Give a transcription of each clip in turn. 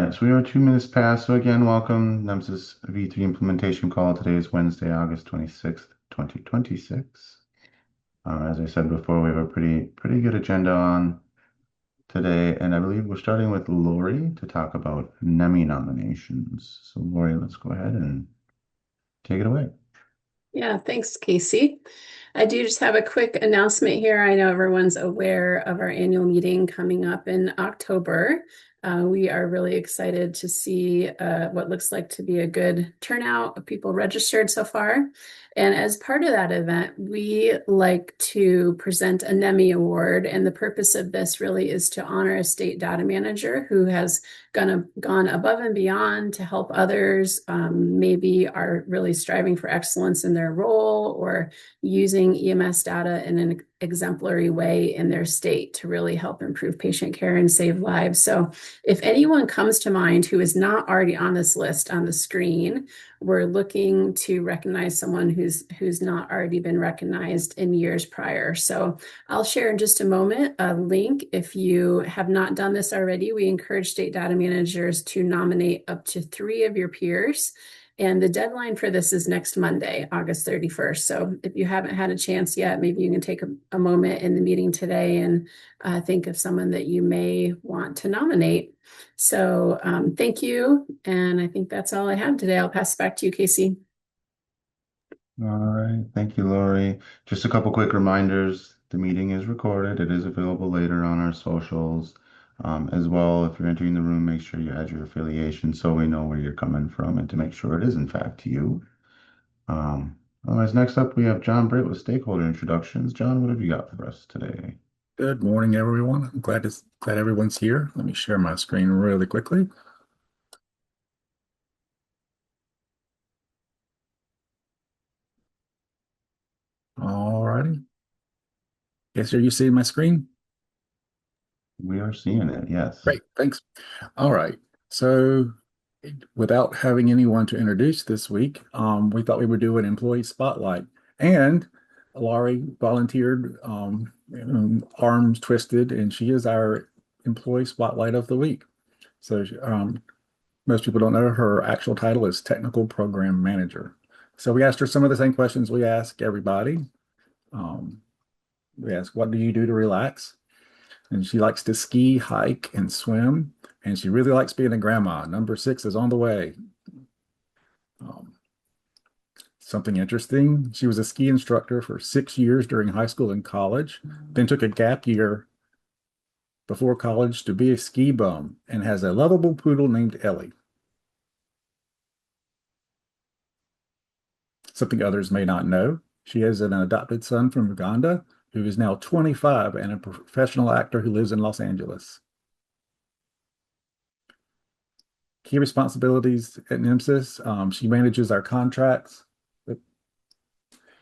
right, so we are 2 minutes past. So again, welcome NEMSIS V3 implementation call. Today is Wednesday, August 26th, 2026. As I said before, we have a pretty good agenda on today, and I believe we're starting with Lauri to talk about NEMMY nominations. So Lauri, let's go ahead and take it away. Yeah, thanks, Casey. I do just have a quick announcement here. I know everyone's aware of our annual meeting coming up in October. We are really excited to see what looks like to be a good turnout of people registered so far. And as part of that event, we like to present a NEMMY award. And the purpose of this really is to honor a state data manager who has gone above and beyond to help others, maybe are really striving for excellence in their role or using EMS data in an exemplary way in their state to really help improve patient care and save lives. So if anyone comes to mind who is not already on this list on the screen, we're looking to recognize someone who's not already been recognized in years prior. So I'll share in just a moment a link. If you have not done this already, we encourage state data managers to nominate up to 3 of your peers. And the deadline for this is next Monday, August 31st. So if you haven't had a chance yet, maybe you can take a moment in the meeting today and think of someone that you may want to nominate. So thank you. And I think that's all I have today. I'll pass it back to you, Casey. All right, thank you, Lauri. Just a couple quick reminders. The meeting is recorded. It is available later on our socials. As well, if you're entering the room, make sure you add your affiliation so we know where you're coming from and to make sure it is in fact you. Otherwise, next up we have John Britt with stakeholder introductions. John, what have you got for us today? Good morning, everyone. I'm glad everyone's here. Let me share my screen really quickly. All righty. Yes, are you seeing my screen? We are seeing it, yes. Great, thanks. All right. So without having anyone to introduce this week, we thought we would do an employee spotlight. And Lauri volunteered, arms twisted, and she is our employee spotlight of the week. So most people don't know her actual title is Technical Program Manager. So we asked her some of the same questions we ask everybody. We asked, what do you do to relax? And she likes to ski, hike, and swim. And she really likes being a grandma. Number 6 is on the way. Something interesting, she was a ski instructor for 6 years during high school and college, then took a gap year before college to be a ski bum and has a lovable poodle named Ellie. Something others may not know, she has an adopted son from Uganda who is now 25 and a professional actor who lives in Los Angeles. Key responsibilities at NEMSIS, she manages our contracts.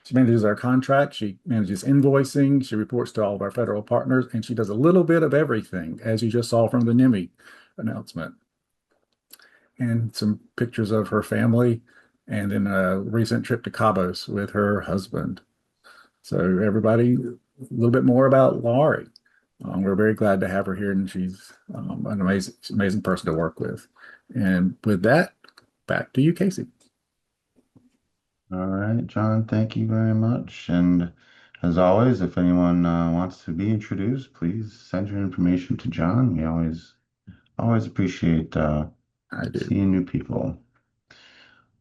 She manages our contract, she manages invoicing, she reports to all of our federal partners, and she does a little bit of everything, as you just saw from the NEMMY announcement. And some pictures of her family, and then a recent trip to Cabos with her husband. So everybody, a little bit more about Lauri. We're very glad to have her here, and she's an amazing person to work with. And with that, back to you, Casey. All right, John, thank you very much. And as always, if anyone wants to be introduced, please send your information to John. We always appreciate seeing new people.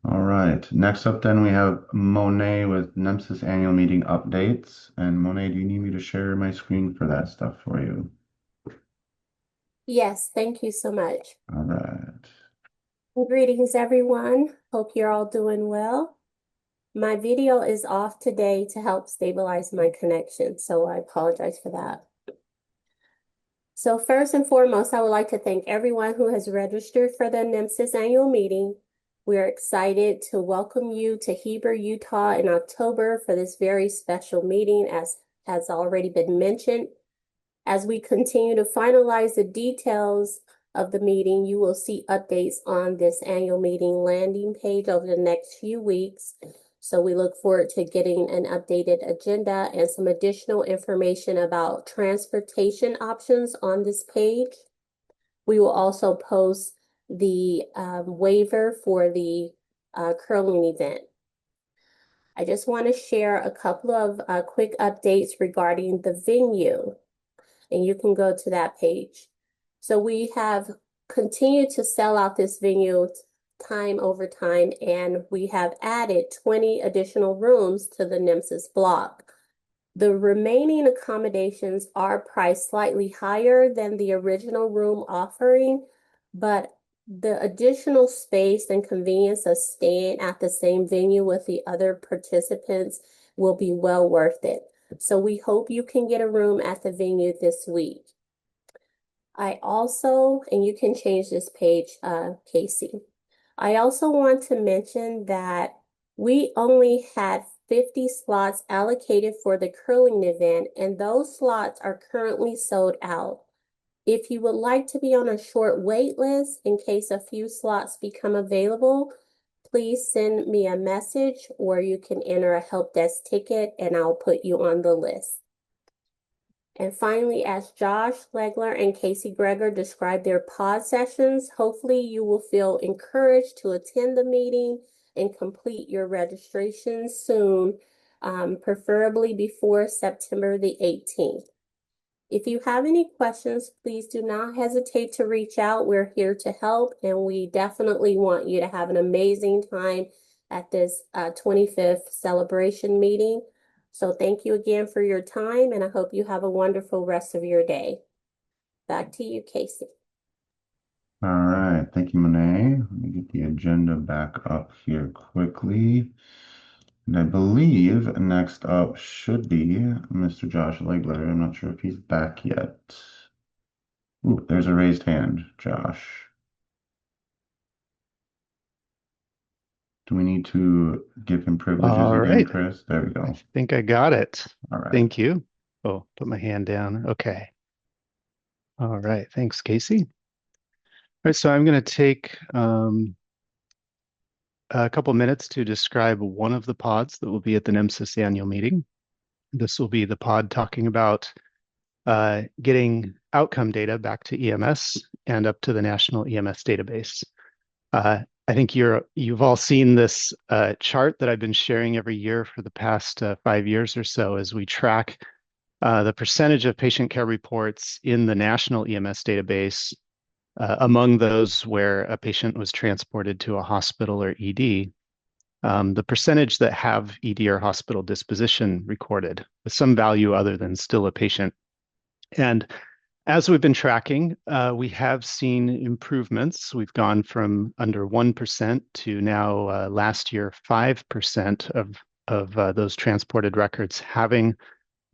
All right, next up then we have Monet with NEMSIS Annual Meeting updates. And Monet, do you need me to share my screen for that stuff for you? Yes, thank you so much. All right. Greetings, everyone. Hope you're all doing well. My video is off today to help stabilize my connection, so I apologize for that. So first and foremost, I would like to thank everyone who has registered for the NEMSIS Annual Meeting. We're excited to welcome you to Heber, Utah in October for this very special meeting, as has already been mentioned. As we continue to finalize the details of the meeting, you will see updates on this annual meeting landing page over the next few weeks. So we look forward to getting an updated agenda and some additional information about transportation options on this page. We will also post the waiver for the curling event. I just want to share a couple of quick updates regarding the venue, and you can go to that page. So we have continued to sell out this venue time over time, and we have added 20 additional rooms to the NEMSIS block. The remaining accommodations are priced slightly higher than the original room offering, but the additional space and convenience of staying at the same venue with the other participants will be well worth it. So we hope you can get a room at the venue this week. I also, and you can change this page, Casey. I also want to mention that we only had 50 slots allocated for the curling event, and those slots are currently sold out. If you would like to be on a short wait list in case a few slots become available, please send me a message, or you can enter a help desk ticket and I'll put you on the list. And finally, as Josh, Legler, and Casey Gregor describe their pod sessions, hopefully you will feel encouraged to attend the meeting and complete your registration soon, preferably before September the 18th. If you have any questions, please do not hesitate to reach out. We're here to help, and we definitely want you to have an amazing time at this 25th celebration meeting. So thank you again for your time, and I hope you have a wonderful rest of your day. Back to you, Casey. All right, thank you, Monet. Let me get the agenda back up here quickly. And I believe next up should be Mr. Josh Legler. I'm not sure if he's back yet. Ooh, there's a raised hand, Josh. Do we need to give him privileges All again, right. Chris? There we go. I think I got it. All right. Thank you. Oh, put my hand down. Okay. All right. Thanks, Casey. All right. So I'm going to take a couple minutes to describe one of the pods that will be at the NEMSIS annual meeting. This will be the pod talking about getting outcome data back to EMS and up to the national EMS database. I think you've all seen this chart that I've been sharing every year for the past 5 years or so as we track the percentage of patient care reports in the national EMS database among those where a patient was transported to a hospital or ED. The percentage that have ED or hospital disposition recorded with some value other than still a patient. And as we've been tracking, we have seen improvements. We've gone from under 1% to now last year 5% of those transported records having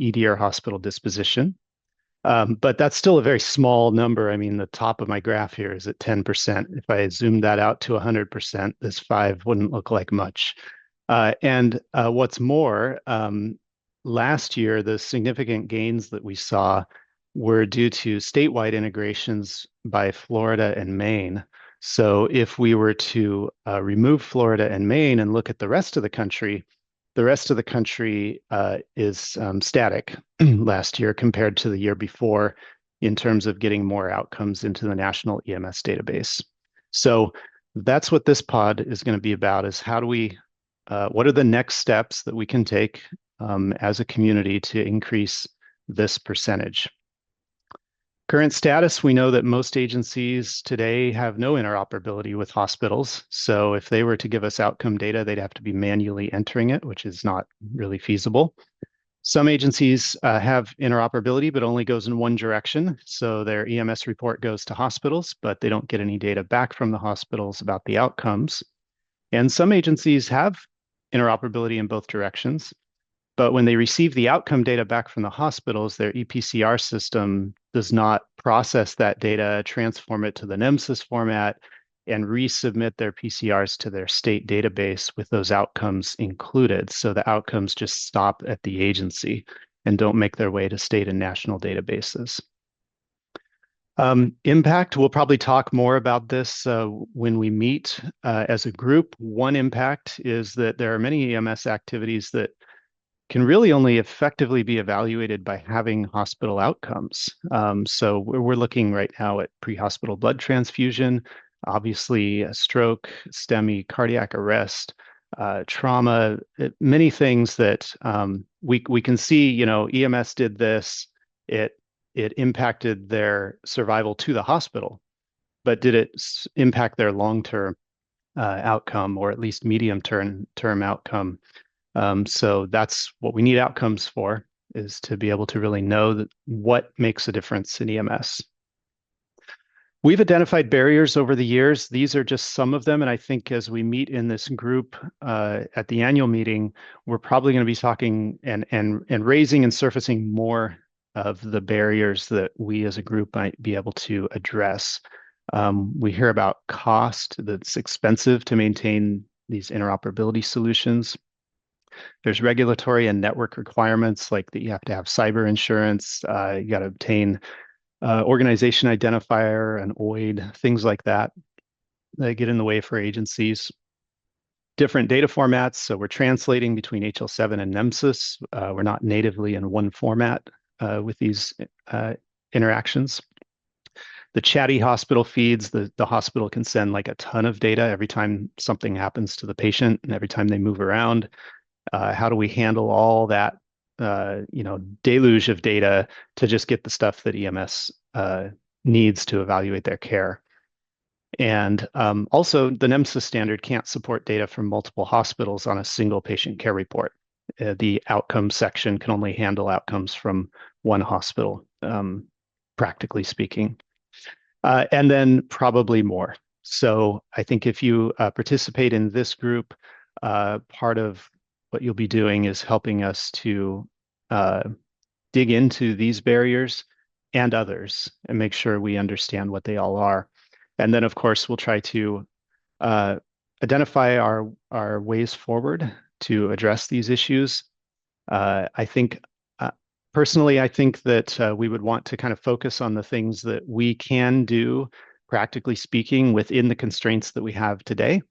ED or hospital disposition. But that's still a very small number. I mean, the top of my graph here is at 10%. If I zoom that out to 100%, this 5 wouldn't look like much. And what's more, last year, the significant gains that we saw were due to statewide integrations by Florida and Maine. So if we were to remove Florida and Maine and look at the rest of the country is static last year compared to the year before in terms of getting more outcomes into the national EMS database. So that's what this pod is going to be about, is how do we, what are the next steps that we can take as a community to increase this percentage? Current status, we know that most agencies today have no interoperability with hospitals. So if they were to give us outcome data, they'd have to be manually entering it, which is not really feasible. Some agencies have interoperability, but only goes in one direction. So their EMS report goes to hospitals, but they don't get any data back from the hospitals about the outcomes. And some agencies have interoperability in both directions. But when they receive the outcome data back from the hospitals, their EPCR system does not process that data, transform it to the NEMSIS format, and resubmit their PCRs to their state database with those outcomes included. So the outcomes just stop at the agency and don't make their way to state and national databases. Impact, we'll probably talk more about this when we meet as a group. One impact is that there are many EMS activities that can really only effectively be evaluated by having hospital outcomes. So we're looking right now at pre-hospital blood transfusion, obviously a stroke, STEMI, cardiac arrest, trauma, many things that we can see, you know, EMS did this, it impacted their survival to the hospital, but did it impact their long-term outcome, or at least medium-term outcome? So that's what we need outcomes for, is to be able to really know that what makes a difference in EMS. We've identified barriers over the years. These are just some of them. And I think as we meet in this group at the annual meeting, we're probably going to be talking and raising and surfacing more of the barriers that we as a group might be able to address. We hear about cost, that's expensive to maintain these interoperability solutions. There's regulatory and network requirements, like that you have to have cyber insurance, you got to obtain organization identifier and OID, things like that get in the way for agencies. Different data formats, so we're translating between HL7 and NEMSIS. We're not natively in one format with these interactions. The chatty hospital feeds, the hospital can send like a ton of data every time something happens to the patient and every time they move around. How do we handle all that, you know, deluge of data to just get the stuff that EMS needs to evaluate their care? And also, the NEMSIS standard can't support data from multiple hospitals on a single patient care report. The outcome section can only handle outcomes from one hospital, practically speaking. And then probably more. So I think if you participate in this group, part of what you'll be doing is helping us to dig into these barriers and others and make sure we understand what they all are. And then, of course, we'll try to identify our ways forward to address these issues. I think, personally, I think that we would want to kind of focus on the things that we can do, practically speaking, within the constraints that we have today.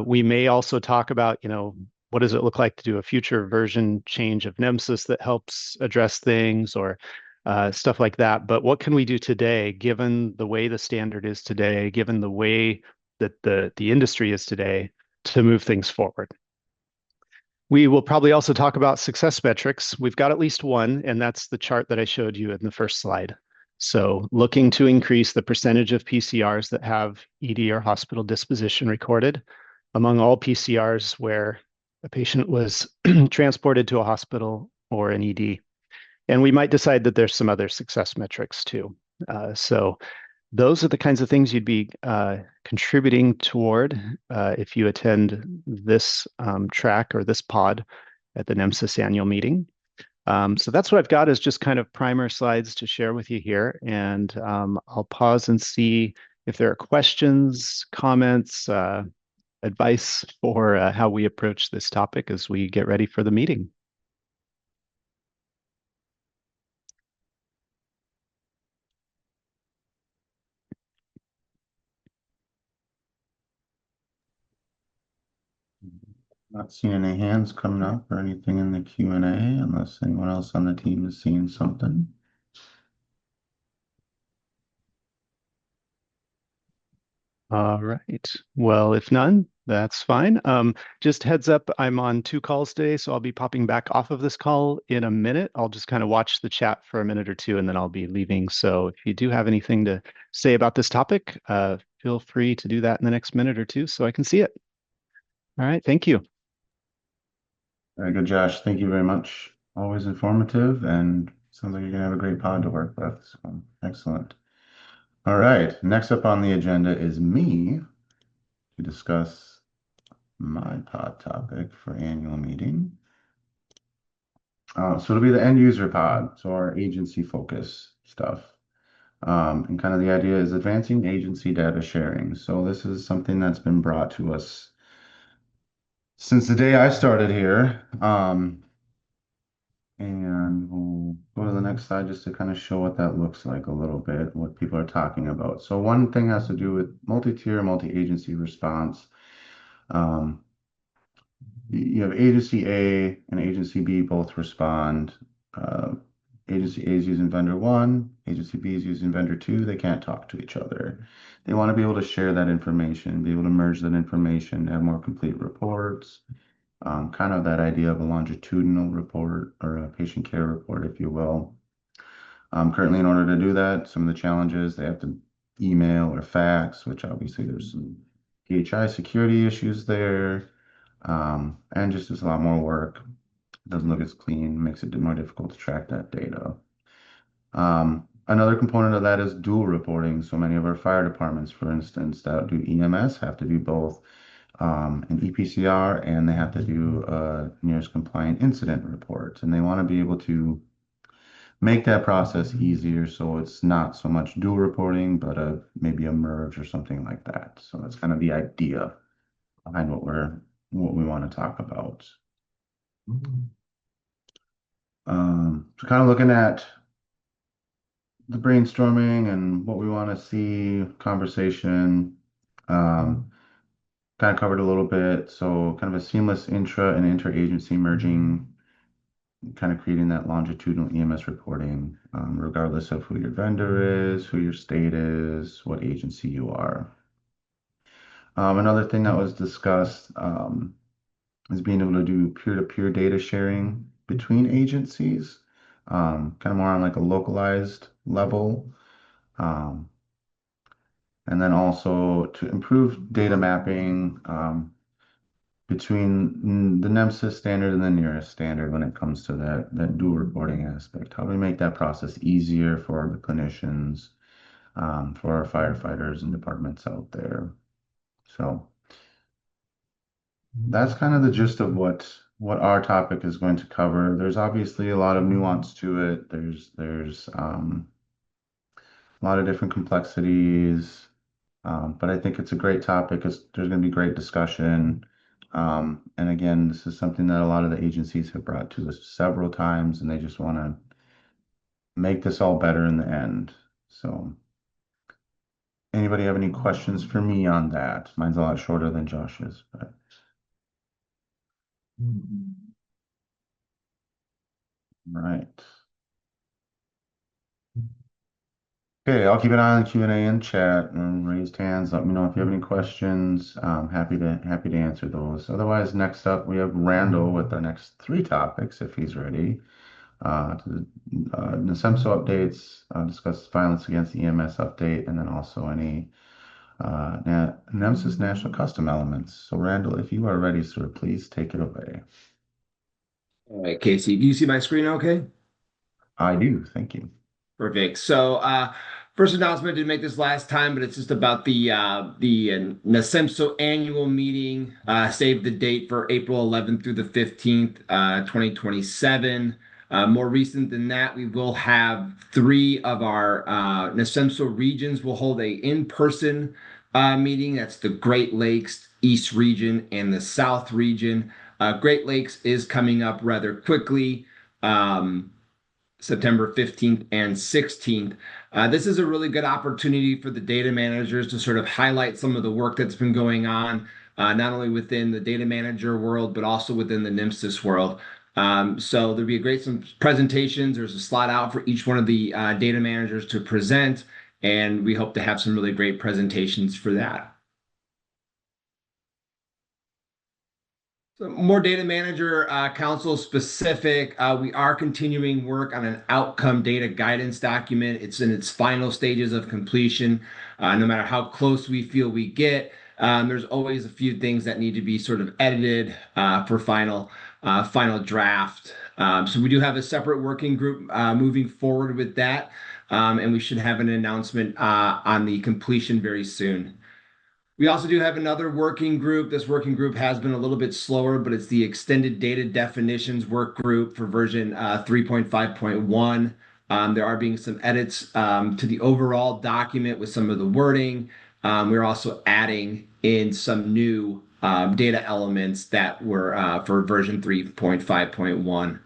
We may also talk about, you know, what does it look like to do a future version change of NEMSIS that helps address things, or stuff like that. But what can we do today, given the way the standard is today, given the way that the industry is today, to move things forward? We will probably also talk about success metrics. We've got at least one, and that's the chart that I showed you in the first slide. So looking to increase the percentage of PCRs that have ED or hospital disposition recorded among all PCRs where a patient was transported to a hospital or an ED. And we might decide that there's some other success metrics too. So those are the kinds of things you'd be contributing toward if you attend this track or this pod at the NEMSIS annual meeting. So that's what I've got, is just kind of primer slides to share with you here. And I'll pause and see if there are questions, comments, advice for how we approach this topic as we get ready for the meeting. Not seeing any hands coming up or anything in the Q&A, unless anyone else on the team is seeing something. All right. Well, if none, that's fine. Just heads up, I'm on 2 calls today, so I'll be popping back off of this call in a minute. I'll just kind of watch the chat for a minute or two, and then I'll be leaving. So if you do have anything to say about this topic, feel free to do that in the next minute or two so I can see it. All right. Thank you. Very good, Josh. Thank you very much. Always informative, and sounds like you're going to have a great pod to work with. So, excellent. All right. Next up on the agenda is me to discuss my pod topic for annual meeting. So it'll be the end user pod, so our agency focus stuff. And kind of the idea is advancing agency data sharing. So this is something that's been brought to us since the day I started here. And we'll go to the next slide just to kind of show what that looks like a little bit, what people are talking about. So one thing has to do with multi-tier, multi-agency response. You have agency A and agency B both respond. Agency A is using vendor one, agency B is using vendor two, they can't talk to each other. They want to be able to share that information, be able to merge that information, have more complete reports, kind of that idea of a longitudinal report or a patient care report, if you will. Currently, in order to do that, some of the challenges, they have to email or fax, which obviously there's some PHI security issues there, and just there's a lot more work. It doesn't look as clean, makes it more difficult to track that data. Another component of that is dual reporting. So many of our fire departments, for instance, that do EMS have to do both an EPCR and they have to do nearest compliant incident reports. And they want to be able to make that process easier so it's not so much dual reporting, but maybe a merge or something like that. So that's kind of the idea behind what we want to talk about. So kind of looking at the brainstorming and what we want to see, conversation, kind of covered a little bit. So kind of a seamless intra and interagency merging, kind of creating that longitudinal EMS reporting, regardless of who your vendor is, who your state is, what agency you are. Another thing that was discussed is being able to do peer-to-peer data sharing between agencies, kind of more on like a localized level. And then also to improve data mapping between the NEMSIS standard and the nearest standard when it comes to that dual reporting aspect. How do we make that process easier for the clinicians, for our firefighters and departments out there? So that's kind of the gist of what our topic is going to cover. There's obviously a lot of nuance to it. There's a lot of different complexities. But I think it's a great topic. There's going to be great discussion. And again, this is something that a lot of the agencies have brought to us several times, and they just want to make this all better in the end. So, anybody have any questions for me on that? Mine's a lot shorter than Josh's, but. Right. Okay, I'll keep an eye on the Q&A and chat and raised hands. Let me know if you have any questions. I'm happy to answer those. Otherwise, next up we have Randall with our next three topics, if he's ready. NASEMSO updates, discuss violence against EMS update, and then also any NEMSIS national custom elements. So Randall, if you are ready, sir, please take it away. All right, Casey, do you see my screen okay? I do, thank you. Perfect. So, first announcement, I didn't make this last time, but it's just about the NASEMSO annual meeting. Save the date for April 11th through the 15th, 2027. More recent than that, we will have three of our NASEMSO regions will hold a in-person meeting. That's the Great Lakes East region and the South region. Great Lakes is coming up rather quickly. September 15th and 16th. This is a really good opportunity for the data managers to sort of highlight some of the work that's been going on, not only within the data manager world, but also within the NEMSIS world. So there'll be some presentations. There's a slot out for each one of the data managers to present, and we hope to have some really great presentations for that. So more data manager council specific. We are continuing work on an outcome data guidance document. It's in its final stages of completion. No matter how close we feel we get, there's always a few things that need to be sort of edited for final draft. So we do have a separate working group moving forward with that, and we should have an announcement on the completion very soon. We also do have another working group. This working group has been a little bit slower, but it's the Extended Data Definitions work group for version 3.5.1. There are being some edits to the overall document with some of the wording. We're also adding in some new data elements that were for version 3.5.1.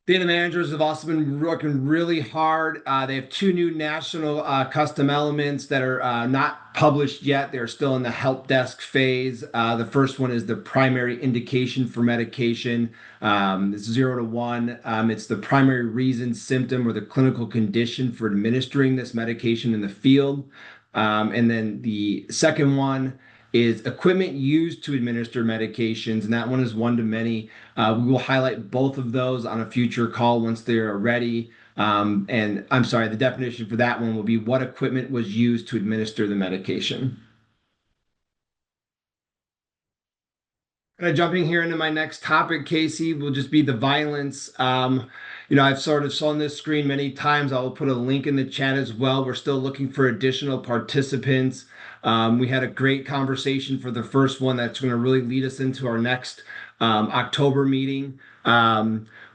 Data managers have also been working really hard. They have two new national custom elements that are not published yet. They're still in the help desk phase. The first one is the primary indication for medication. It's 0 to 1. It's the primary reason, symptom, or the clinical condition for administering this medication in the field. And then the second one is equipment used to administer medications, and that one is one to many. We will highlight both of those on a future call once they are ready. And I'm sorry, the definition for that one will be what equipment was used to administer the medication. Kind of jumping here into my next topic, Casey, will just be the violence. I've sort of shown this screen many times. I'll put a link in the chat as well. We're still looking for additional participants. We had a great conversation for the first one that's going to really lead us into our next October meeting.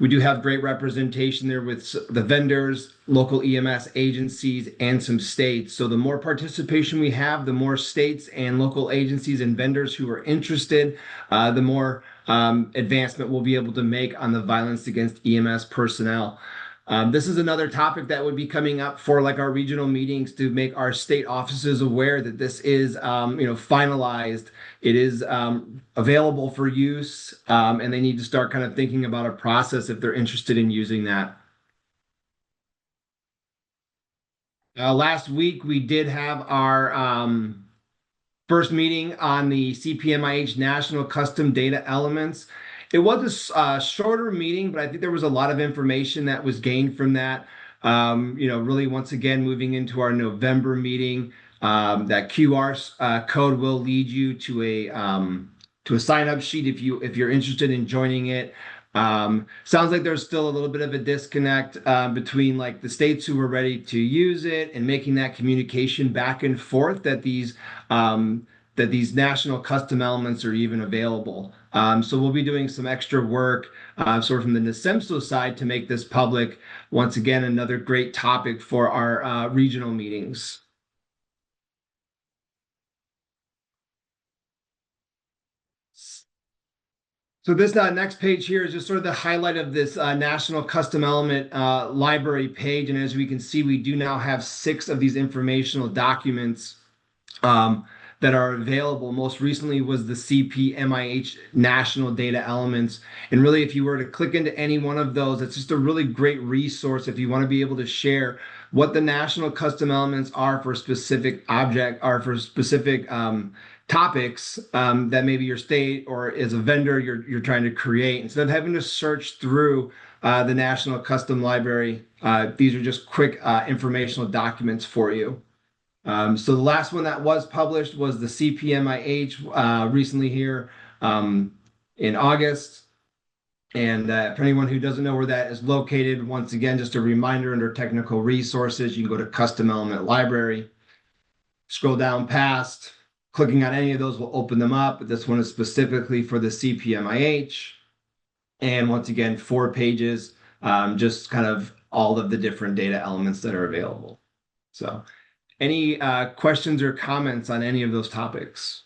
We do have great representation there with the vendors, local EMS agencies, and some states. So the more participation we have, the more states and local agencies and vendors who are interested, the more advancement we'll be able to make on the violence against EMS personnel. This is another topic that would be coming up for like our regional meetings to make our state offices aware that this is finalized. It is available for use, and they need to start kind of thinking about a process if they're interested in using that. Last week we did have our first meeting on the CPMIH National Custom Data Elements. It was a shorter meeting, but I think there was a lot of information that was gained from that. Really, once again, moving into our November meeting, that QR code will lead you to a sign-up sheet if you're interested in joining it. Sounds like there's still a little bit of a disconnect between like the states who were ready to use it and making that communication back and forth that these national custom elements are even available. So we'll be doing some extra work sort of from the NASEMSO side to make this public. Once again, another great topic for our regional meetings. So this next page here is just sort of the highlight of this National Custom Element library page. And as we can see, we do now have 6 of these informational documents that are available. Most recently was the CPMIH National Data Elements. And really, if you were to click into any one of those, it's just a really great resource if you want to be able to share what the national custom elements are for specific object or for specific topics that maybe your state or as a vendor you're trying to create. Instead of having to search through the National Custom Library, these are just quick informational documents for you. So the last one that was published was the CPMIH recently here in August. And for anyone who doesn't know where that is located, once again, just a reminder under technical resources, you can go to Custom Element Library, scroll down past, clicking on any of those will open them up. But this one is specifically for the CPMIH. And once again, 4 pages, just kind of all of the different data elements that are available. So any questions or comments on any of those topics?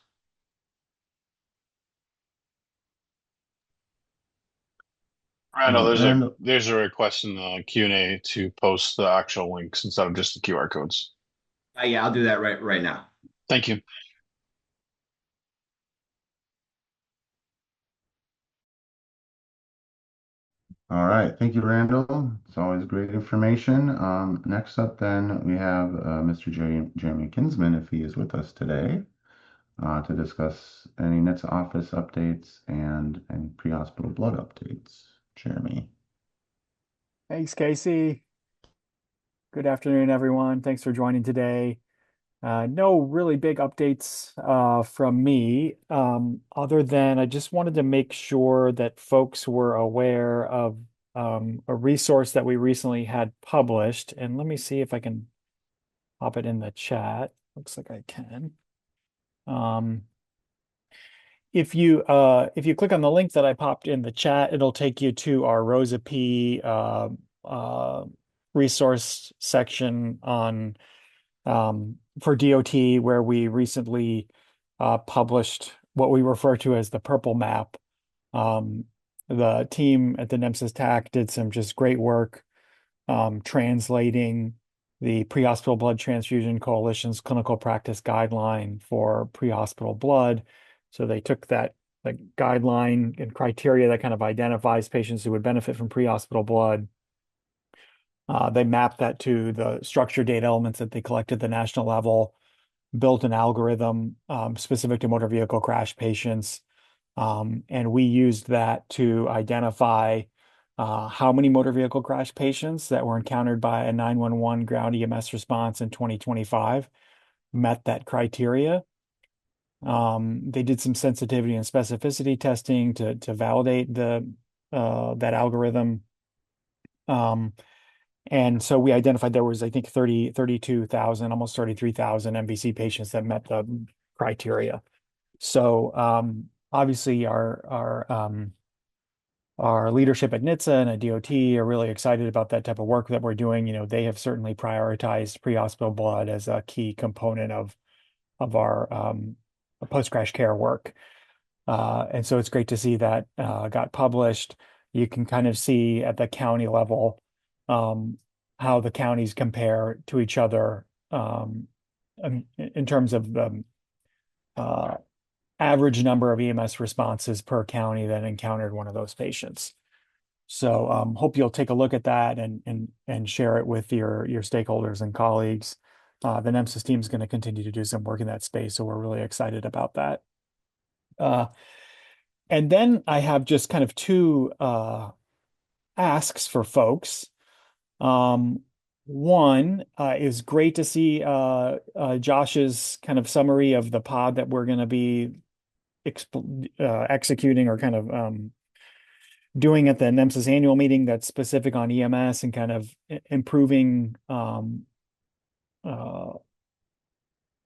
Randall, there's a request in the Q&A to post the actual links instead of just the QR codes. Yeah, I'll do that right now. Thank you. All right, thank you, Randall. It's always great information. Next up, then we have Mr. Jeremy Kinsman, if he is with us today, to discuss any NHTSA office updates and any pre-hospital blood updates. Jeremy. Thanks, Casey. Good afternoon, everyone. Thanks for joining today. No really big updates from me, other than I just wanted to make sure that folks were aware of a resource that we recently had published. And let me see if I can pop it in the chat. Looks like I can. If you click on the link that I popped in the chat, it'll take you to our Rosa P resource section on for DOT, where we recently published what we refer to as the purple map. the team at the NEMSIS TAC did some just great work translating the Prehospital Blood Transfusion Coalition's clinical practice guideline for prehospital blood. So they took that like guideline and criteria that kind of identifies patients who would benefit from prehospital blood. They mapped that to the structured data elements that they collected at the national level, built an algorithm specific to motor vehicle crash patients. And we used that to identify how many motor vehicle crash patients that were encountered by a 911 ground EMS response in 2025 met that criteria. They did some sensitivity and specificity testing to validate that algorithm. And so we identified there was, I think, 32,000, almost 33,000 MVC patients that met the criteria. So obviously our leadership at NHTSA and at DOT are really excited about that type of work that we're doing. You know, they have certainly prioritized pre-hospital blood as a key component of our post-crash care work. And so it's great to see that got published. You can kind of see at the county level how the counties compare to each other in terms of average number of EMS responses per county that encountered one of those patients. So hope you'll take a look at that and share it with your stakeholders and colleagues. The NEMSIS team is going to continue to do some work in that space, so we're really excited about that. And then I have just kind of two asks for folks. One is great to see Josh's kind of summary of the pod that we're going to be executing or kind of doing at the NEMSIS annual meeting that's specific on EMS and kind of improving the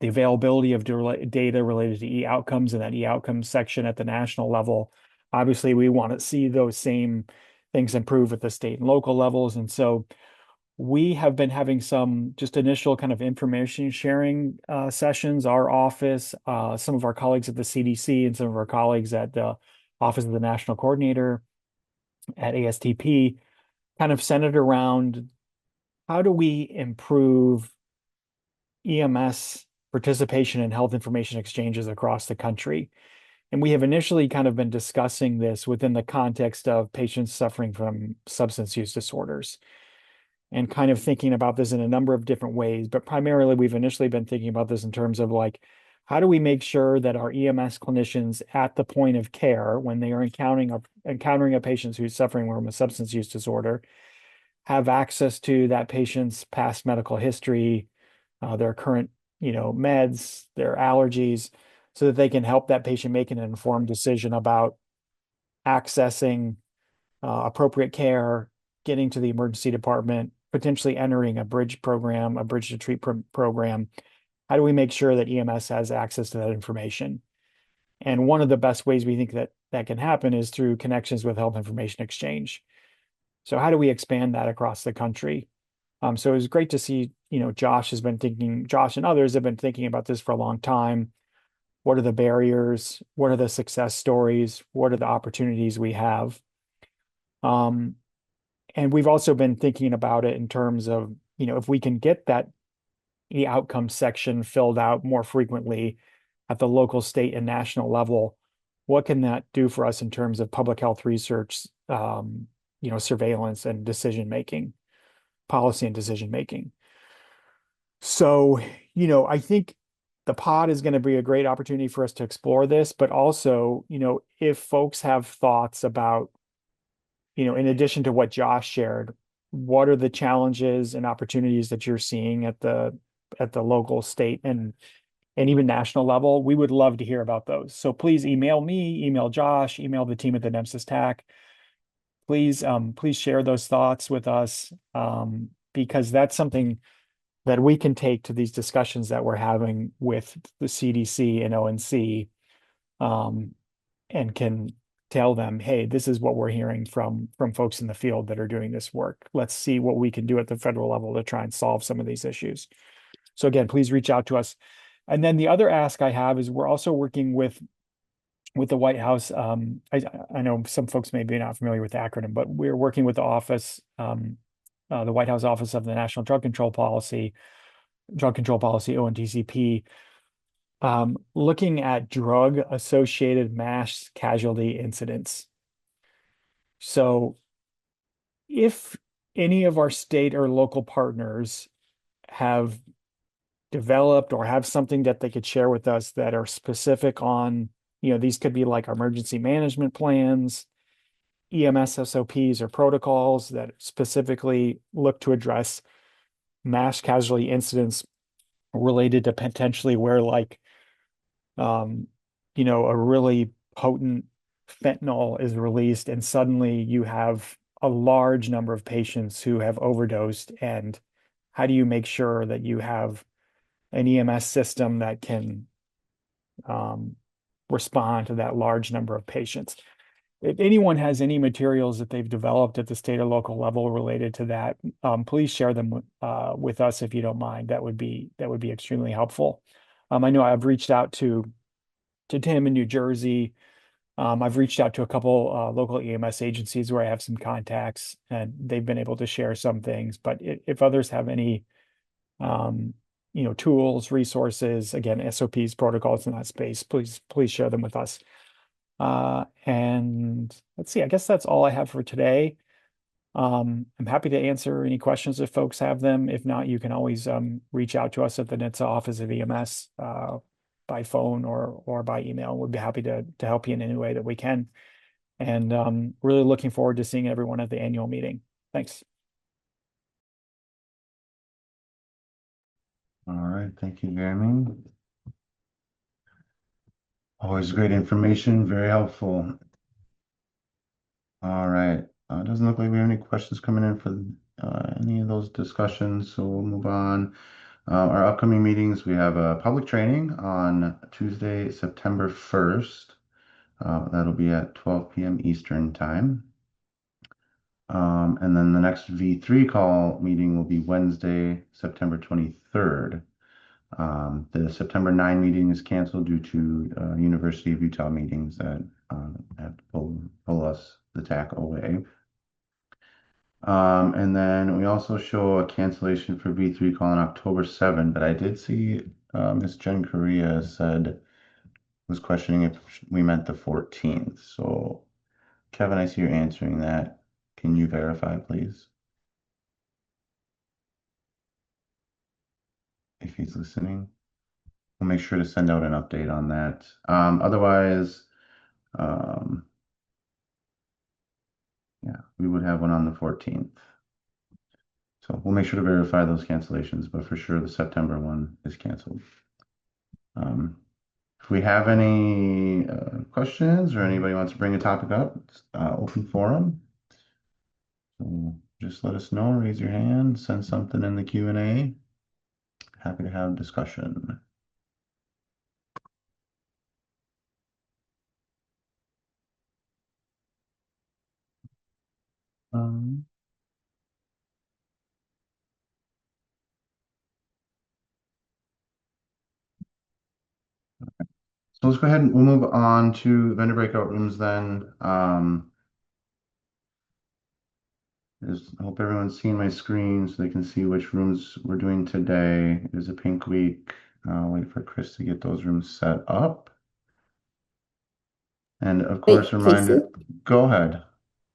availability of data related to e-outcomes in that e-outcomes section at the national level. Obviously, we want to see those same things improve at the state and local levels. And so we have been having some just initial kind of information sharing sessions. Our office, some of our colleagues at the CDC and some of our colleagues at the Office of the National Coordinator at ASTP kind of centered around how do we improve EMS participation in health information exchanges across the country. And we have initially kind of been discussing this within the context of patients suffering from substance use disorders and kind of thinking about this in a number of different ways. But primarily, we've initially been thinking about this in terms of like, how do we make sure that our EMS clinicians at the point of care, when they are encountering a patient who's suffering from a substance use disorder, have access to that patient's past medical history, their current, meds, their allergies, so that they can help that patient make an informed decision about accessing appropriate care, getting to the emergency department, potentially entering a bridge program, a bridge to treat program. How do we make sure that EMS has access to that information? And one of the best ways we think that can happen is through connections with health information exchange. So how do we expand that across the country? So it was great to see, Josh and others have been thinking about this for a long time. What are the barriers? What are the success stories? What are the opportunities we have? And we've also been thinking about it in terms of, if we can get that e-outcome section filled out more frequently at the local, state, and national level, what can that do for us in terms of public health research, surveillance and decision-making, policy and decision-making? So, I think the pod is going to be a great opportunity for us to explore this, but also, if folks have thoughts about, in addition to what Josh shared, what are the challenges and opportunities that you're seeing at the local, state, and even national level, we would love to hear about those. So please email me, email Josh, email the team at the NEMSIS TAC. Please share those thoughts with us because that's something that we can take to these discussions that we're having with the CDC and ONC and can tell them, hey, this is what we're hearing from folks in the field that are doing this work. Let's see what we can do at the federal level to try and solve some of these issues. So again, please reach out to us. And then the other ask I have is we're also working with with the White House. I know some folks may be not familiar with the acronym, but we're working with the office, the White House Office of the National Drug Control Policy, ONDCP, looking at drug-associated mass casualty incidents. So if any of our state or local partners have developed or have something that they could share with us that are specific on, these could be like emergency management plans, EMS SOPs or protocols that specifically look to address mass casualty incidents related to potentially where a really potent fentanyl is released and suddenly you have a large number of patients who have overdosed. And how do you make sure that you have an EMS system that can respond to that large number of patients? If anyone has any materials that they've developed at the state or local level related to that, please share them with us if you don't mind. That would be extremely helpful. I know I've reached out to Tim in New Jersey. I've reached out to a couple local EMS agencies where I have some contacts, and they've been able to share some things. But if others have any, tools, resources, again, SOPs, protocols in that space, please share them with us. And let's see, I guess that's all I have for today. I'm happy to answer any questions if folks have them. If not, you can always reach out to us at the NHTSA Office of EMS by phone or by email. We'd be happy to help you in any way that we can. And really looking forward to seeing everyone at the annual meeting. Thanks. All right, thank you, Jeremy. Always great information, very helpful. All right, it doesn't look like we have any questions coming in for any of those discussions, so we'll move on. Our upcoming meetings, we have a public training on Tuesday, September 1st. That'll be at 12 p.m. Eastern time. And then the next V3 call meeting will be Wednesday, September 23rd. The September 9 meeting is canceled due to University of Utah meetings that have to pull us the TAC away. And then we also show a cancellation for V3 call on October 7, but I did see Miss Jen Correa was questioning if we meant the 14th. So Kevin, I see you're answering that. Can you verify, please? If he's listening. We'll make sure to send out an update on that. Otherwise, yeah, we would have one on the 14th. So we'll make sure to verify those cancellations, but for sure the September one is canceled. If we have any questions or anybody wants to bring a topic up, it's open forum. So just let us know, raise your hand, send something in the Q&A. Happy to have discussion. So let's go ahead and we'll move on to vendor breakout rooms then. I hope everyone's seeing my screen so they can see which rooms we're doing today. It is a pink week. I'll wait for Chris to get those rooms set up. And of course, reminder, go ahead.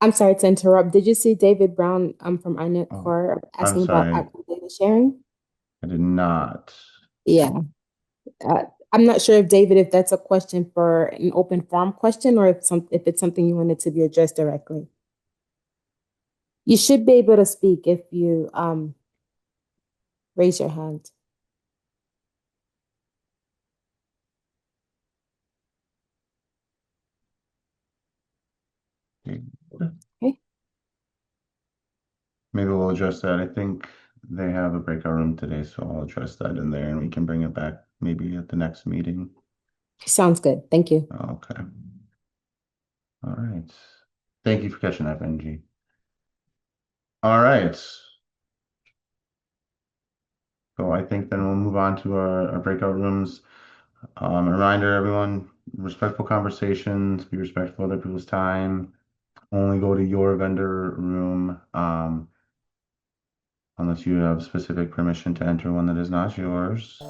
I'm sorry to interrupt. Did you see David Brown from Iheanacho asking about sorry. active data sharing? I did not. Yeah. I'm not sure if that's a question for an open forum question or if it's something you wanted to be addressed directly. You should be able to speak if you raise your hand. Okay. Maybe we'll address that. I think they have a breakout room today, so I'll address that in there and we can bring it back maybe at the next meeting. Sounds good. Thank you. Okay. All right. Thank you for catching that, Benji. All right. So I think then we'll move on to our breakout rooms. A reminder, everyone, respectful conversations, be respectful of other people's time. Only go to your vendor room, unless you have specific permission to enter one that is not yours.